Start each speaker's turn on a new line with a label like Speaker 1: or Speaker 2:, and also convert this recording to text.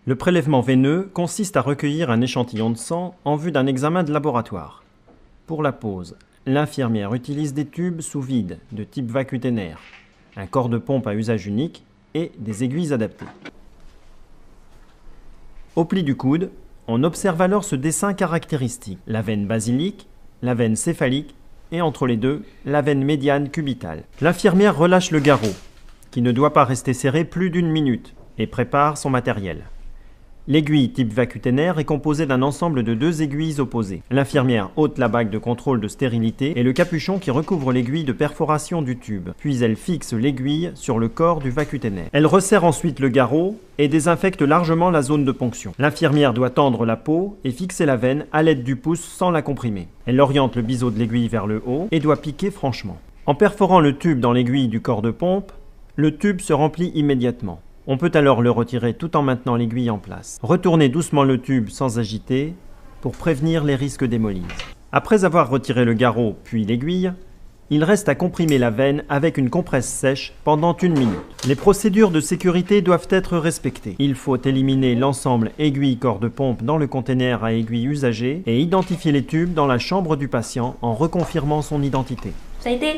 Speaker 1: Le prélèvement veineux consiste à recueillir un échantillon de sang en vue d'un examen de laboratoire. Pour la pose, l'infirmière utilise des tubes sous vide de type vacutaire, un corps de pompe à usage unique et des aiguilles adaptées. Au pli du coude, on observe alors ce dessin caractéristique, la veine basilique, la veine céphalique et entre les deux, la veine médiane cubitale. L'infirmière relâche le garrot, qui ne doit pas rester serré plus d'1 minute, et prépare son matériel. L'aiguille type vacutaire est composée d'un ensemble de 2 aiguilles opposées. L'infirmière ôte la bague de contrôle de stérilité et le capuchon qui recouvre l'aiguille de perforation du tube, puis elle fixe l'aiguille sur le corps du vacutaire. Elle resserre ensuite le garrot et désinfecte largement la zone de ponction. L'infirmière doit tendre la peau et fixer la veine à l'aide du pouce sans la comprimer. Elle oriente le biseau de l'aiguille vers le haut et doit piquer franchement. En perforant le tube dans l'aiguille du corps de pompe, le tube se remplit immédiatement. On peut alors le retirer tout en maintenant l'aiguille en place. Retournez doucement le tube sans agiter pour prévenir les risques d'hémolyse. Après avoir retiré le garrot puis l'aiguille, il reste à comprimer la veine avec une compresse sèche pendant 1 minute. Les procédures de sécurité doivent être respectées. Il faut éliminer l'ensemble aiguille-corps de pompe dans le conteneur à aiguille usagé et identifier les tubes dans la chambre du patient en reconfirmant son identité.
Speaker 2: Ça a été ?